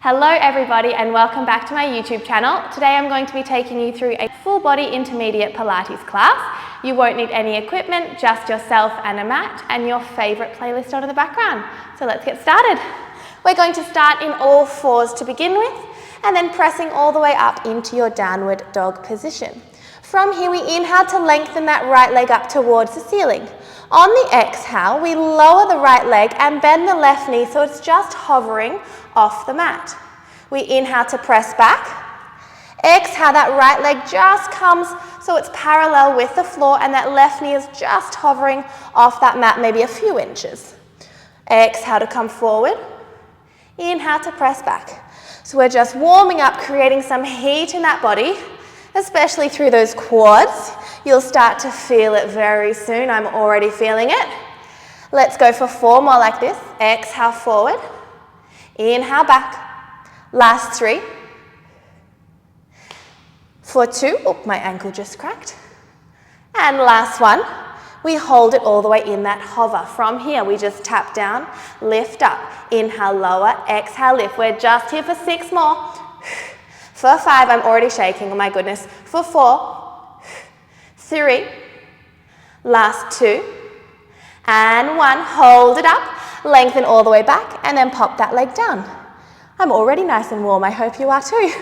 Hello everybody and welcome back to my YouTube channel. Today I'm going to be taking you through a full body intermediate Pilates class. You won't need any equipment, just yourself and a mat and your favourite playlist on in the background. So let's get started. We're going to start in all fours to begin with and then pressing all the way up into your downward dog position. From here we inhale to lengthen that right leg up towards the ceiling. On the exhale, we lower the right leg and bend the left knee so it's just hovering off the mat. We inhale to press back. Exhale, that right leg just comes so it's parallel with the floor and that left knee is just hovering off that mat, maybe a few inches. Exhale to come forward. Inhale to press back. So we're just warming up, creating some heat in that body, especially through those quads. You'll start to feel it very soon. I'm already feeling it. Let's go for 4 more like this. Exhale forward. Inhale back. Last 3. For 2. Oh, my ankle just cracked. And last 1. We hold it all the way in that hover. From here, we just tap down, lift up. Inhale, lower. Exhale, lift. We're just here for 6 more. For 5, I'm already shaking. Oh my goodness. For 4. 3. Last 2. And 1. Hold it up. Lengthen all the way back and then pop that leg down. I'm already nice and warm. I hope you are too.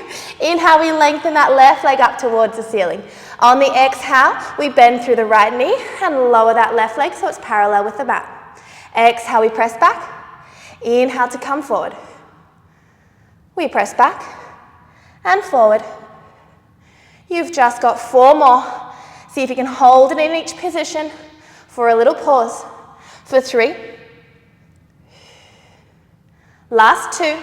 Inhale, we lengthen that left leg up towards the ceiling. On the exhale, we bend through the right knee and lower that left leg so it's parallel with the mat. Exhale, we press back. Inhale to come forward. We press back and forward. You've just got 4 more. See if you can hold it in each position for a little pause. For 3. Last 2.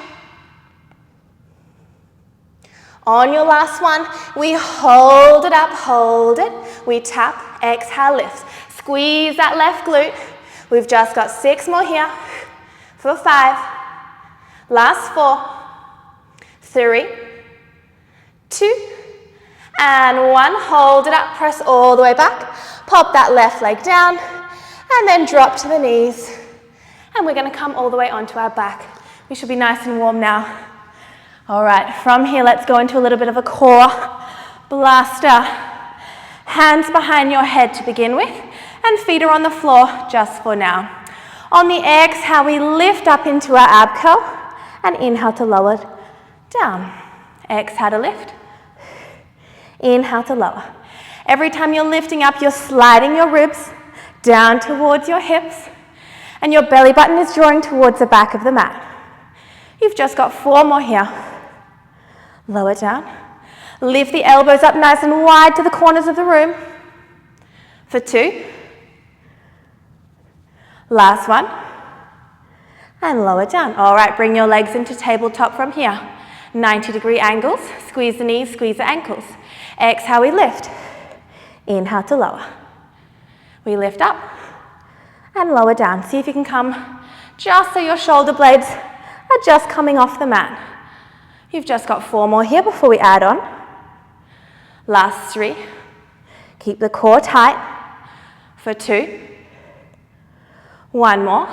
On your last 1, we hold it up, hold it. We tap, exhale, lift. Squeeze that left glute. We've just got 6 more here. For 5. Last 4. 3. 2. And 1. Hold it up, press all the way back. Pop that left leg down and then drop to the knees. And we're going to come all the way onto our back. We should be nice and warm now. All right, from here, let's go into a little bit of a core blaster. Hands behind your head to begin with, and feet are on the floor just for now. On the exhale, we lift up into our ab curl, and inhale to lower down. Exhale to lift. Inhale to lower. Every time you're lifting up, you're sliding your ribs down towards your hips, and your belly button is drawing towards the back of the mat. You've just got 4 more here. Lower down. Lift the elbows up nice and wide to the corners of the room. For 2. Last 1. And lower down. All right, bring your legs into tabletop from here. 90-degree angles. Squeeze the knees, squeeze the ankles. Exhale, we lift. Inhale to lower. We lift up and lower down. See if you can come just so your shoulder blades are just coming off the mat. You've just got 4 more here before we add on. Last 3. Keep the core tight. For 2. 1 more.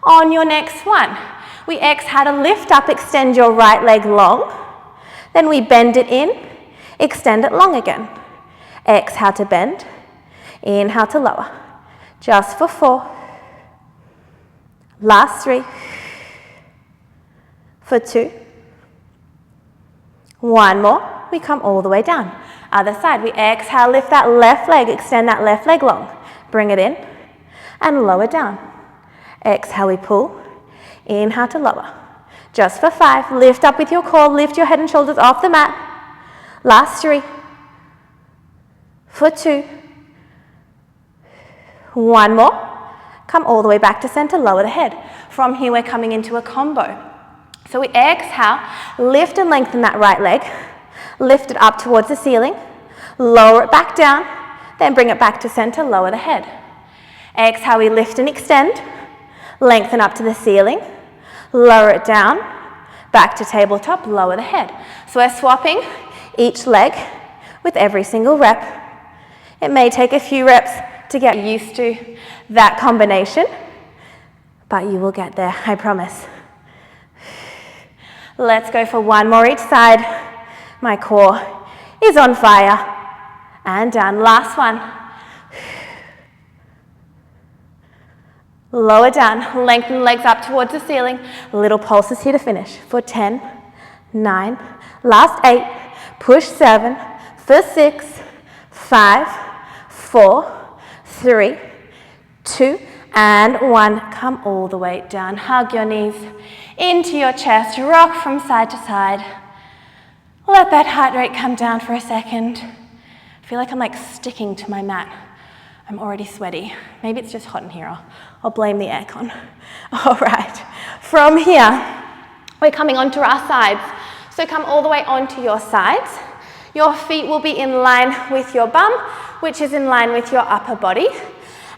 On your next one, we exhale to lift up, extend your right leg long. Then we bend it in, extend it long again. Exhale to bend. Inhale to lower. Just for 4. Last 3. For 2. 1 more. We come all the way down. Other side. We exhale, lift that left leg, extend that left leg long. Bring it in and lower down. Exhale, we pull. Inhale to lower. Just for 5. Lift up with your core. Lift your head and shoulders off the mat. Last 3. For 2. 1 more. Come all the way back to center, lower the head. From here, we're coming into a combo. So we exhale, lift and lengthen that right leg. Lift it up towards the ceiling. Lower it back down. Then bring it back to center, lower the head. Exhale, we lift and extend. Lengthen up to the ceiling. Lower it down. Back to tabletop, lower the head. So we're swapping each leg with every single rep. It may take a few reps to get used to that combination, but you will get there, I promise. Let's go for one more each side. My core is on fire. And down, last one. Lower down, lengthen the legs up towards the ceiling. Little pulses here to finish. For 10, 9, last 8, push 7, for 6, 5, 4, 3, 2, and 1. Come all the way down. Hug your knees into your chest. Rock from side to side. Let that heart rate come down for a second. I feel like I'm like sticking to my mat. I'm already sweaty. Maybe it's just hot in here. I'll blame the aircon. All right. From here, we're coming onto our sides. So come all the way onto your sides. Your feet will be in line with your bum, which is in line with your upper body.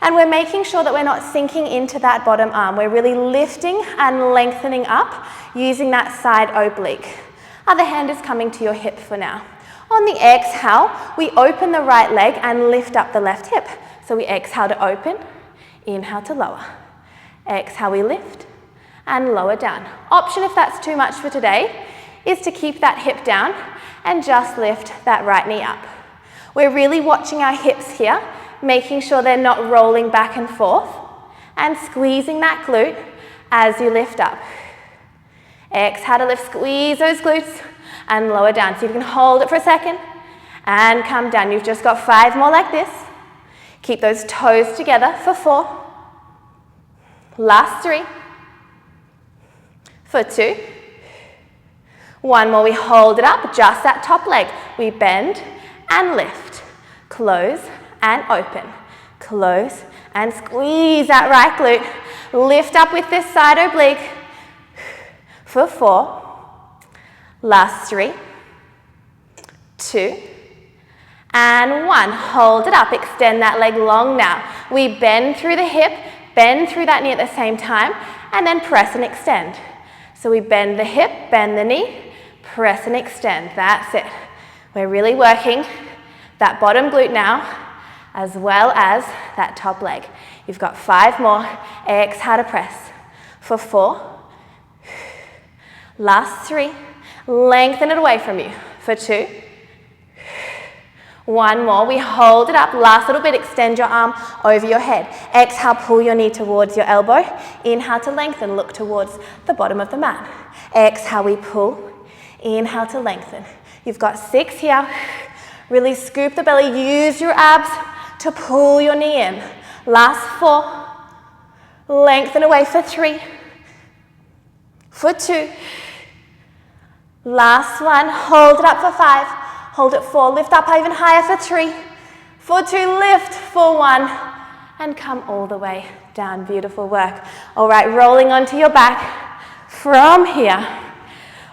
And we're making sure that we're not sinking into that bottom arm. We're really lifting and lengthening up using that side oblique. Other hand is coming to your hip for now. On the exhale, we open the right leg and lift up the left hip. So we exhale to open, inhale to lower. Exhale, we lift and lower down. Option, if that's too much for today, is to keep that hip down and just lift that right knee up. We're really watching our hips here, making sure they're not rolling back and forth, and squeezing that glute as you lift up. Exhale to lift, squeeze those glutes, and lower down. So you can hold it for a second, and come down. You've just got 5 more like this. Keep those toes together for 4. Last 3. For 2. 1 more, we hold it up, just that top leg. We bend and lift. Close and open. Close and squeeze that right glute. Lift up with this side oblique. For 4. Last 3. 2. And 1. Hold it up. Extend that leg long now. We bend through the hip, bend through that knee at the same time, and then press and extend. So we bend the hip, bend the knee, press and extend. That's it. We're really working that bottom glute now, as well as that top leg. You've got 5 more. Exhale to press. For 4. Last 3. Lengthen it away from you. For 2. 1 more, we hold it up, last little bit, extend your arm over your head. Exhale, pull your knee towards your elbow. Inhale to lengthen, look towards the bottom of the mat. Exhale, we pull. Inhale to lengthen. You've got 6 here. Really scoop the belly, use your abs to pull your knee in. Last 4. Lengthen away for 3. For 2. Last 1, hold it up for 5. Hold it 4, lift up even higher for 3, for 2, lift for 1, and come all the way down. Beautiful work. All right, rolling onto your back. From here,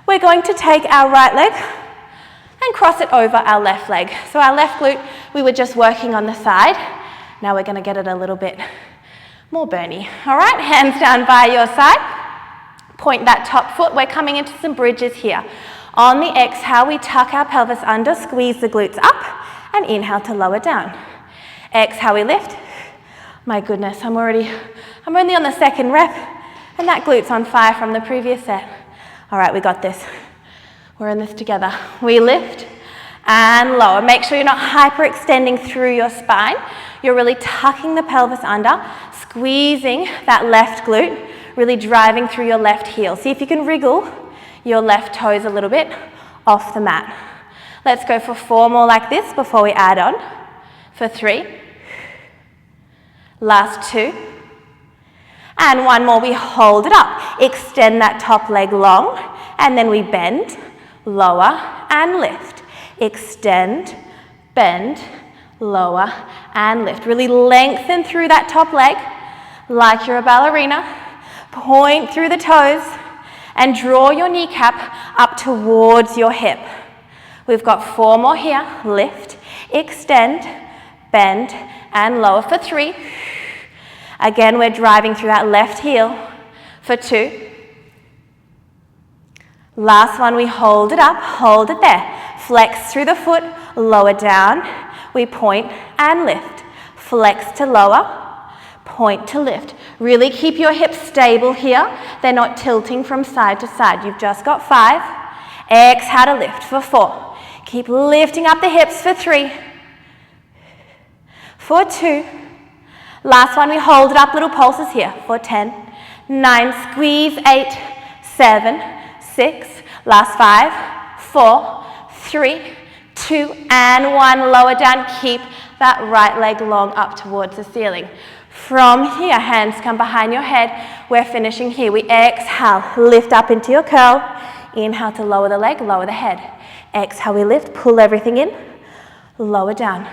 we're going to take our right leg and cross it over our left leg. So our left glute, we were just working on the side. Now we're going to get it a little bit more burny. All right, hands down by your side. Point that top foot. We're coming into some bridges here. On the exhale, we tuck our pelvis under, squeeze the glutes up, and inhale to lower down. Exhale, we lift. My goodness, I'm only on the 2nd rep, and that glute's on fire from the previous set. All right, we got this. We're in this together. We lift and lower. Make sure you're not hyperextending through your spine. You're really tucking the pelvis under, squeezing that left glute, really driving through your left heel. See if you can wriggle your left toes a little bit off the mat. Let's go for 4 more like this before we add on. For 3. Last 2. And 1 more, we hold it up. Extend that top leg long, and then we bend, lower, and lift. Extend, bend, lower, and lift. Really lengthen through that top leg like you're a ballerina. Point through the toes, and draw your kneecap up towards your hip. We've got 4 more here. Lift, extend, bend, and lower for 3. Again, we're driving through that left heel. For 2. Last one, we hold it up, hold it there. Flex through the foot, lower down. We point and lift. Flex to lower, point to lift. Really keep your hips stable here. They're not tilting from side to side. You've just got 5. Exhale to lift for 4. Keep lifting up the hips for 3. For 2. Last one, we hold it up, little pulses here. For 10. 9, squeeze. 8, 7, 6. Last 5, 4, 3, 2, and 1. Lower down. Keep that right leg long up towards the ceiling. From here, hands come behind your head. We're finishing here. We exhale, lift up into your curl. Inhale to lower the leg, lower the head. Exhale, we lift, pull everything in, lower down.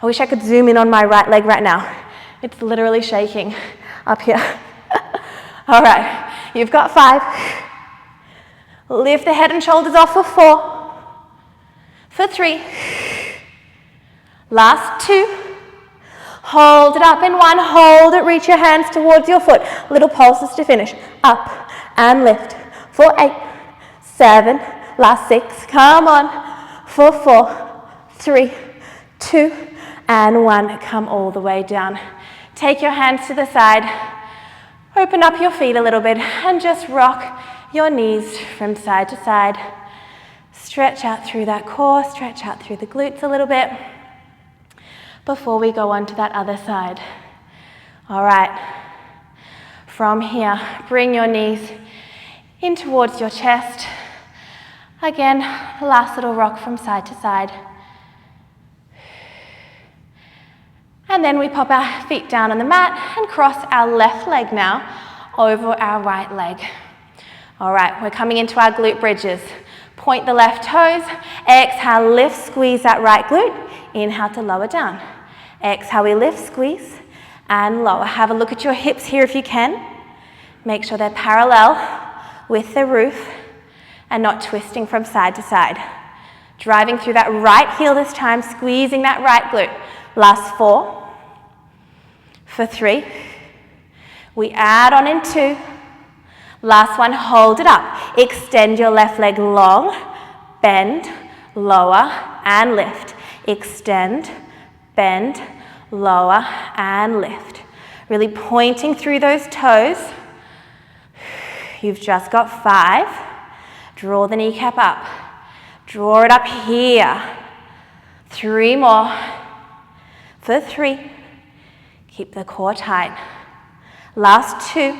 I wish I could zoom in on my right leg right now. It's literally shaking up here. All right, you've got 5. Lift the head and shoulders off for 4. For 3. Last 2. Hold it up in 1. Hold it, reach your hands towards your foot. Little pulses to finish. Up and lift. For 8, 7, last 6. Come on. For 4, 3, 2, and 1. Come all the way down. Take your hands to the side. Open up your feet a little bit and just rock your knees from side to side. Stretch out through that core, stretch out through the glutes a little bit before we go on to that other side. All right. From here, bring your knees in towards your chest. Again, last little rock from side to side. And then we pop our feet down on the mat and cross our left leg now over our right leg. All right, we're coming into our glute bridges. Point the left toes. Exhale, lift, squeeze that right glute. Inhale to lower down. Exhale, we lift, squeeze, and lower. Have a look at your hips here if you can. Make sure they're parallel with the roof and not twisting from side to side. Driving through that right heel this time, squeezing that right glute. Last 4. For 3. We add on in 2. Last one, hold it up. Extend your left leg long, bend, lower, and lift. Extend, bend, lower, and lift. Really pointing through those toes. You've just got 5. Draw the kneecap up. Draw it up here. 3 more. For 3. Keep the core tight. Last 2.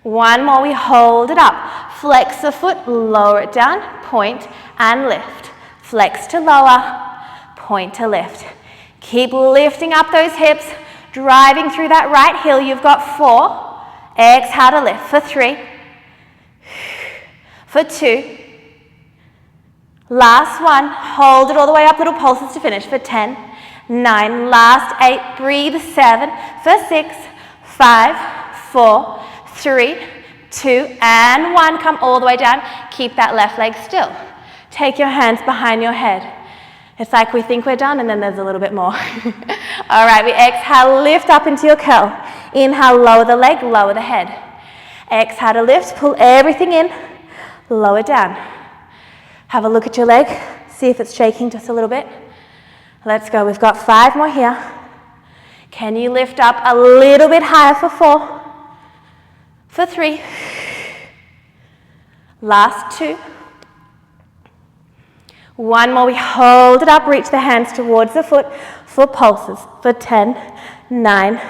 1 more, we hold it up. Flex the foot, lower it down, point and lift. Flex to lower, point to lift. Keep lifting up those hips, driving through that right heel. You've got 4. Exhale to lift. For 3. For 2. Last 1, hold it all the way up, little pulses to finish. For 10, 9, last 8, breathe. 7, for 6, 5, 4, 3, 2, and 1. Come all the way down. Keep that left leg still. Take your hands behind your head. It's like we think we're done and then there's a little bit more. All right, we exhale, lift up into your curl. Inhale, lower the leg, lower the head. Exhale to lift, pull everything in, lower down. Have a look at your leg, see if it's shaking just a little bit. Let's go, we've got 5 more here. Can you lift up a little bit higher for 4? For 3. Last 2. 1 more, we hold it up, reach the hands towards the foot for pulses. For 10, 9,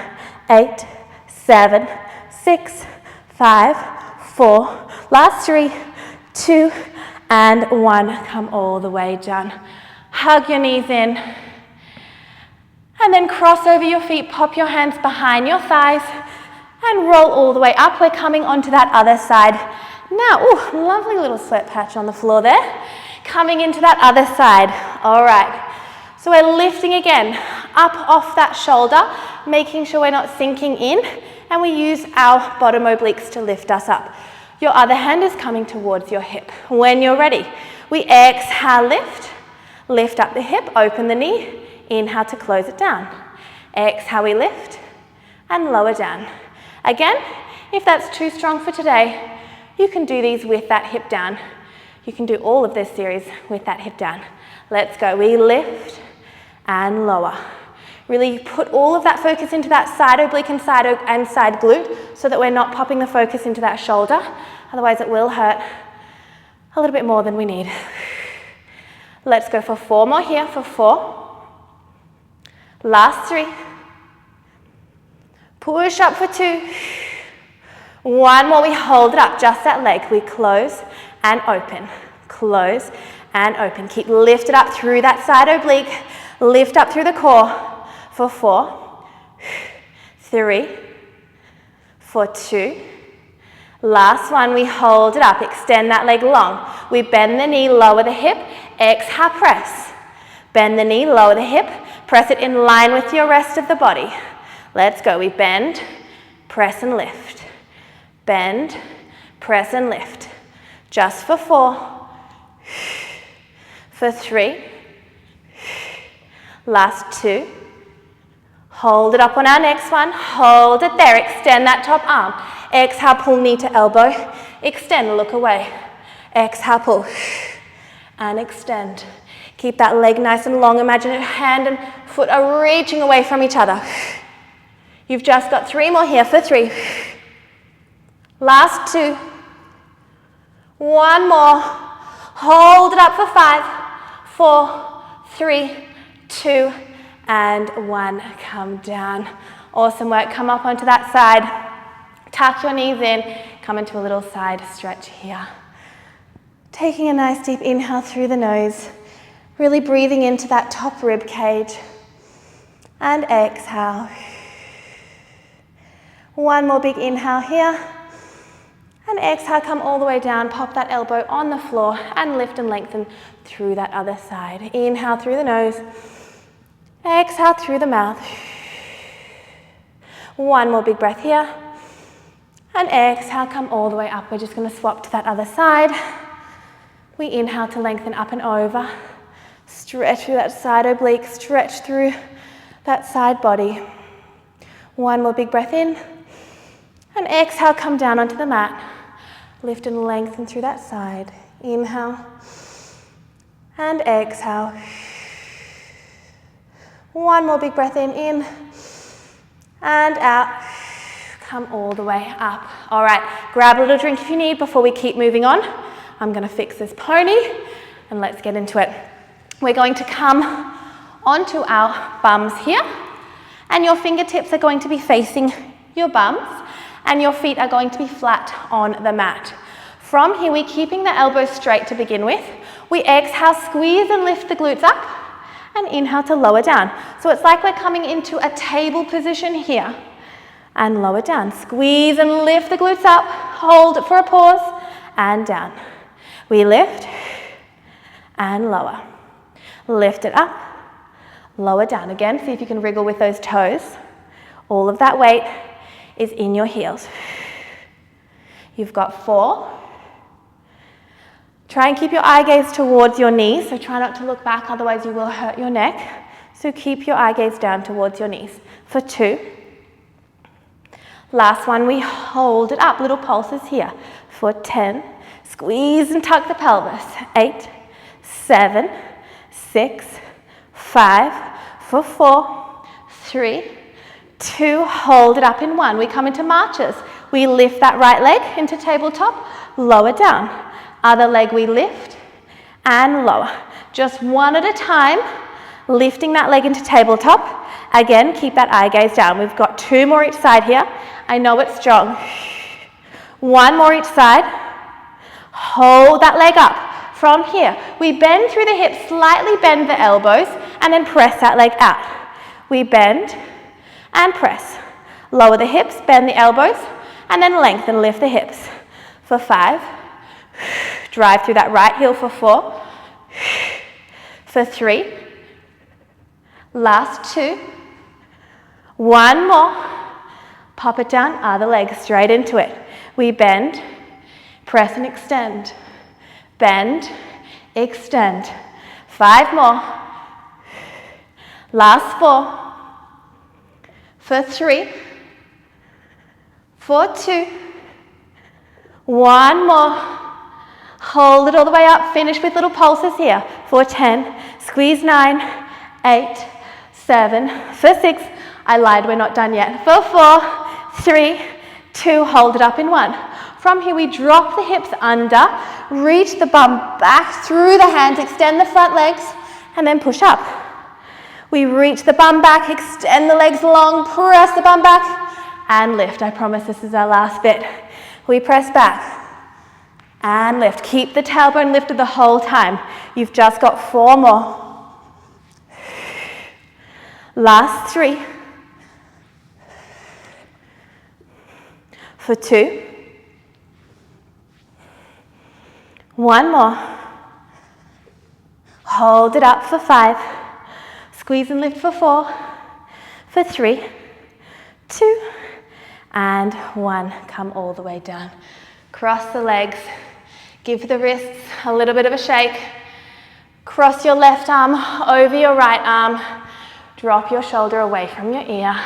8, 7, 6, 5, 4. Last 3, 2, and 1. Come all the way down. Hug your knees in. And then cross over your feet, pop your hands behind your thighs, and roll all the way up. We're coming onto that other side. Now, ooh, lovely little sweat patch on the floor there. Coming into that other side. All right. So we're lifting again, up off that shoulder, making sure we're not sinking in, and we use our bottom obliques to lift us up. Your other hand is coming towards your hip. When you're ready, we exhale, lift. Lift up the hip, open the knee. Inhale to close it down. Exhale, we lift and lower down. Again, if that's too strong for today, you can do these with that hip down. You can do all of this series with that hip down. Let's go. We lift and lower. Really put all of that focus into that side oblique and side glute so that we're not popping the focus into that shoulder. Otherwise it will hurt a little bit more than we need. Let's go for 4 more here, for 4. Last 3. Push up for 2. 1 more, we hold it up, just that leg. We close and open, close and open. Keep lifted up through that side oblique, lift up through the core. For 4, 3, for 2. Last one, we hold it up, extend that leg long. We bend the knee, lower the hip, exhale, press. Bend the knee, lower the hip, press it in line with your rest of the body. Let's go, we bend, press and lift. Bend, press and lift. Just for 4, for 3, last 2. Hold it up on our next one, hold it there, extend that top arm. Exhale, pull knee to elbow, extend, look away. Exhale, pull, and extend. Keep that leg nice and long, imagine your hand and foot are reaching away from each other. You've just got 3 more here, for 3. Last 2. 1 more, hold it up for 5, 4, 3, 2, and 1, come down. Awesome work, come up onto that side, tuck your knees in, come into a little side stretch here. Taking a nice deep inhale through the nose, really breathing into that top rib cage, and exhale. 1 more big inhale here, and exhale, come all the way down, pop that elbow on the floor, and lift and lengthen through that other side. Inhale through the nose, exhale through the mouth. 1 more big breath here. And exhale, come all the way up. We're just going to swap to that other side. We inhale to lengthen up and over. Stretch through that side oblique, stretch through that side body. 1 more big breath in. And exhale, come down onto the mat. Lift and lengthen through that side. Inhale. And exhale. 1 more big breath in, and out. Come all the way up. All right, grab a little drink if you need before we keep moving on. I'm gonna fix this pony, and let's get into it. We're going to come onto our bums here, and your fingertips are going to be facing your bums, and your feet are going to be flat on the mat. From here, we're keeping the elbows straight to begin with. We exhale, squeeze and lift the glutes up, and inhale to lower down. So it's like we're coming into a table position here, and lower down. Squeeze and lift the glutes up, hold it for a pause, and down. We lift, and lower. Lift it up, lower down. Again, see if you can wriggle with those toes. All of that weight is in your heels. You've got 4. Try and keep your eye gaze towards your knees, so try not to look back, otherwise you will hurt your neck. So keep your eye gaze down towards your knees. For 2. Last one, we hold it up, little pulses here. For 10, squeeze and tuck the pelvis. 8, 7, 6, 5, for 4, 3, 2, hold it up in 1. We come into marches. We lift that right leg into tabletop, lower down. Other leg we lift and lower. Just 1 at a time, lifting that leg into tabletop. Again, keep that eye gaze down. We've got 2 more each side here. I know it's strong. 1 more each side. Hold that leg up. From here, we bend through the hips, slightly bend the elbows, and then press that leg out. We bend and press. Lower the hips, bend the elbows, and then lengthen, lift the hips. For 5. Drive through that right heel for 4. For 3. Last 2. 1 more. Pop it down, other leg straight into it. We bend, press and extend. Bend, extend. 5 more. Last 4. For 3. For 2. 1 more. Hold it all the way up. Finish with little pulses here. For 10. Squeeze 9, 8, 7, for 6, I lied, we're not done yet, for 4, 3, 2, hold it up in 1. From here we drop the hips under, reach the bum back through the hands, extend the front legs, and then push up. We reach the bum back, extend the legs long, press the bum back, and lift. I promise this is our last bit. We press back and lift. Keep the tailbone lifted the whole time. You've just got 4 more. Last 3. For 2. 1 more. Hold it up for 5. Squeeze and lift for 4. For 3, 2, and 1. Come all the way down. Cross the legs. Give the wrists a little bit of a shake. Cross your left arm over your right arm. Drop your shoulder away from your ear.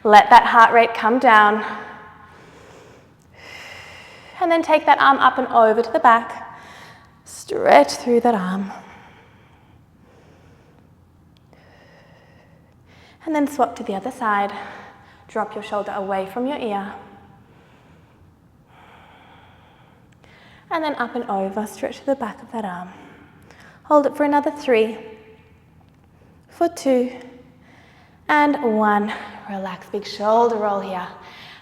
Let that heart rate come down. And then take that arm up and over to the back. Stretch through that arm. And then swap to the other side. Drop your shoulder away from your ear. And then up and over, stretch to the back of that arm. Hold it for another 3, for 2, and 1. Relax, big shoulder roll here.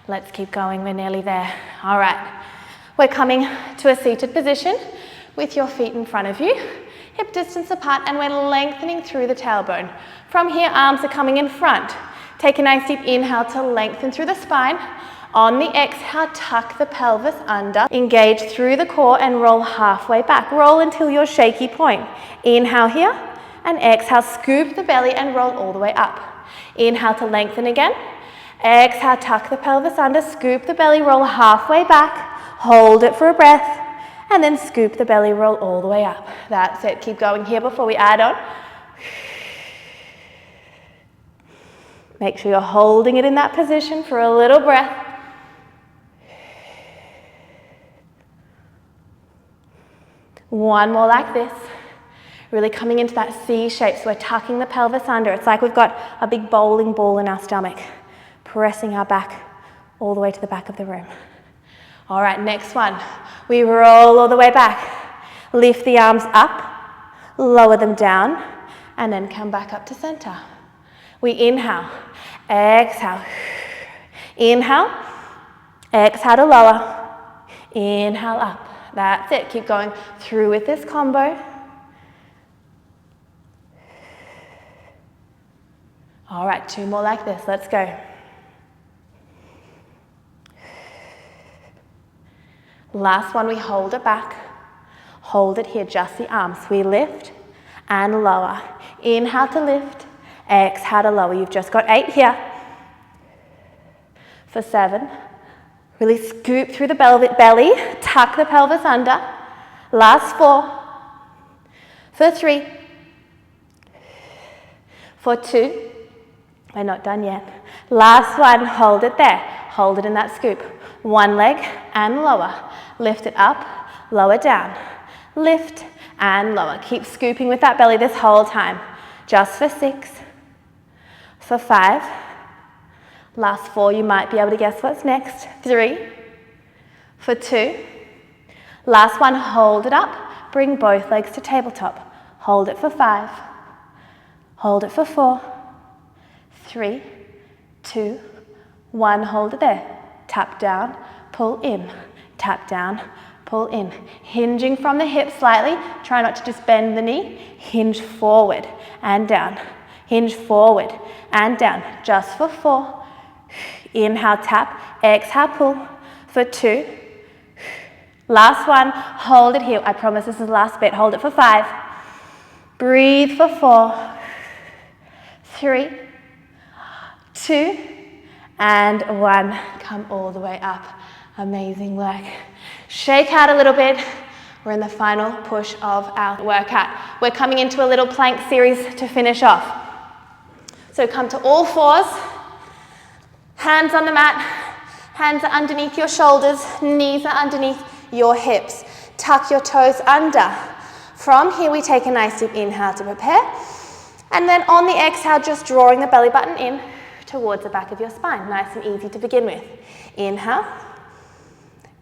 Let's keep going, we're nearly there. All right, we're coming to a seated position with your feet in front of you, hip distance apart, and we're lengthening through the tailbone. From here, arms are coming in front. Take a nice deep inhale to lengthen through the spine. On the exhale, tuck the pelvis under, engage through the core and roll halfway back. Roll until your shaky point. Inhale here and exhale, scoop the belly and roll all the way up. Inhale to lengthen again. Exhale, tuck the pelvis under, scoop the belly, roll halfway back. Hold it for a breath and then scoop the belly, roll all the way up. That's it. Keep going here before we add on. Make sure you're holding it in that position for a little breath. One more like this. Really coming into that C shape, so we're tucking the pelvis under. It's like we've got a big bowling ball in our stomach, pressing our back all the way to the back of the room. All right, next one. We roll all the way back. Lift the arms up, lower them down, and then come back up to center. We inhale, exhale, inhale, exhale to lower, inhale up. That's it, keep going through with this combo. All right, 2 more like this, let's go. Last one, we hold it back. Hold it here, just the arms. We lift and lower. Inhale to lift, exhale to lower. You've just got 8 here. For 7. Really scoop through the belly, tuck the pelvis under. Last 4. For 3. For 2. We're not done yet. Last one, hold it there. Hold it in that scoop. 1 leg and lower. Lift it up, lower down. Lift and lower. Keep scooping with that belly this whole time. Just for 6. For 5. Last 4, you might be able to guess what's next. 3, for 2. Last one, hold it up. Bring both legs to tabletop. Hold it for 5. Hold it for 4, 3, 2, 1. Hold it there. Tap down, pull in. Tap down, pull in. Hinging from the hips slightly. Try not to just bend the knee. Hinge forward and down. Hinge forward and down. Just for 4. Inhale, tap, exhale, pull. For 2. Last one, hold it here. I promise this is the last bit. Hold it for 5. Breathe for 4, 3, 2, and 1. Come all the way up. Amazing work. Shake out a little bit. We're in the final push of our workout. We're coming into a little plank series to finish off. So come to all 4s. Hands on the mat, hands are underneath your shoulders, knees are underneath your hips. Tuck your toes under. From here we take a nice deep inhale to prepare, And then on the exhale, just drawing the belly button in towards the back of your spine. Nice and easy to begin with. Inhale.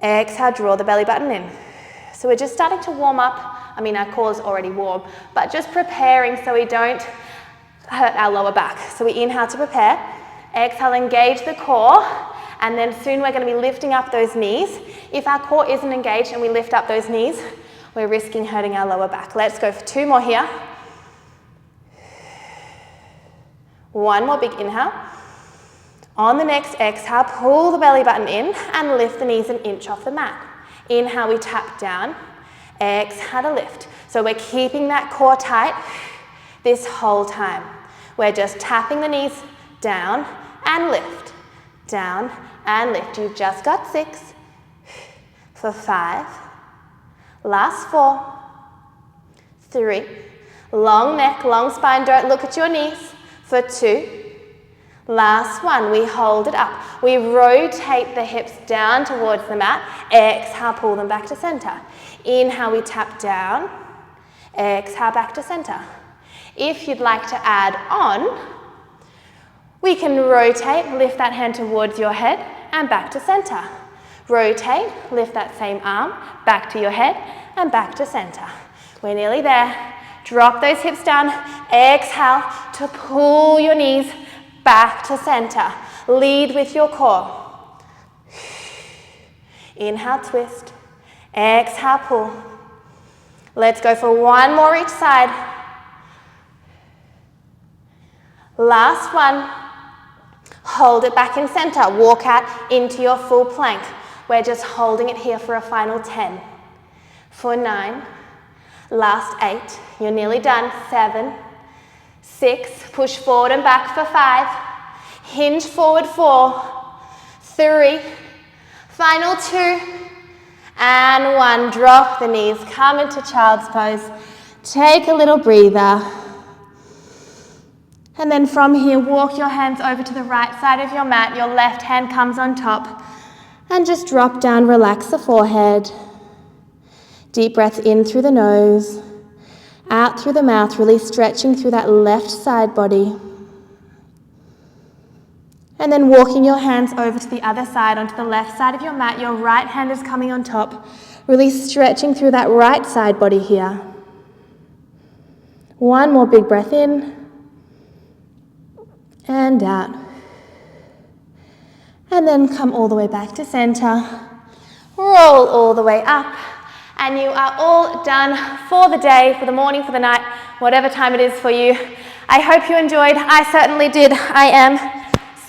Exhale, draw the belly button in. So we're just starting to warm up. I mean, our core is already warm, but just preparing so we don't hurt our lower back. So we inhale to prepare. Exhale, engage the core. And then soon we're going to be lifting up those knees. If our core isn't engaged and we lift up those knees, we're risking hurting our lower back. Let's go for 2 more here. 1 more big inhale. On the next exhale, pull the belly button in and lift the knees an inch off the mat. Inhale, we tap down. Exhale to lift. So we're keeping that core tight this whole time. We're just tapping the knees down and lift. Down and lift. You've just got 6. For 5. Last 4. 3. Long neck, long spine. Don't look at your knees. For 2. Last 1. We hold it up. We rotate the hips down towards the mat. Exhale, pull them back to center. Inhale, we tap down. Exhale, back to center. If you'd like to add on, we can rotate, lift that hand towards your head and back to center. Rotate, lift that same arm, back to your head and back to center. We're nearly there. Drop those hips down. Exhale to pull your knees back to center. Lead with your core. Inhale, twist. Exhale, pull. Let's go for 1 more each side. Last 1. Hold it back in center. Walk out into your full plank. We're just holding it here for a final 10. For 9. Last 8. You're nearly done. 7. 6. Push forward and back for 5. Hinge forward 4. 3. Final 2. And 1. Drop the knees. Come into child's pose. Take a little breather. And then from here, walk your hands over to the right side of your mat. Your left hand comes on top. And just drop down, relax the forehead. Deep breath in through the nose. Out through the mouth, really stretching through that left side body. And then walking your hands over to the other side, onto the left side of your mat. Your right hand is coming on top. Really stretching through that right side body here. 1 more big breath in. And out. And then come all the way back to center. Roll all the way up. And you are all done for the day, for the morning, for the night, whatever time it is for you. I hope you enjoyed. I certainly did. I am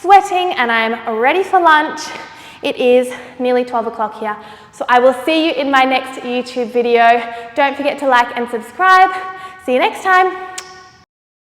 sweating and I am ready for lunch. It is nearly 12 o'clock here. So I will see you in my next YouTube video. Don't forget to like and subscribe. See you next time.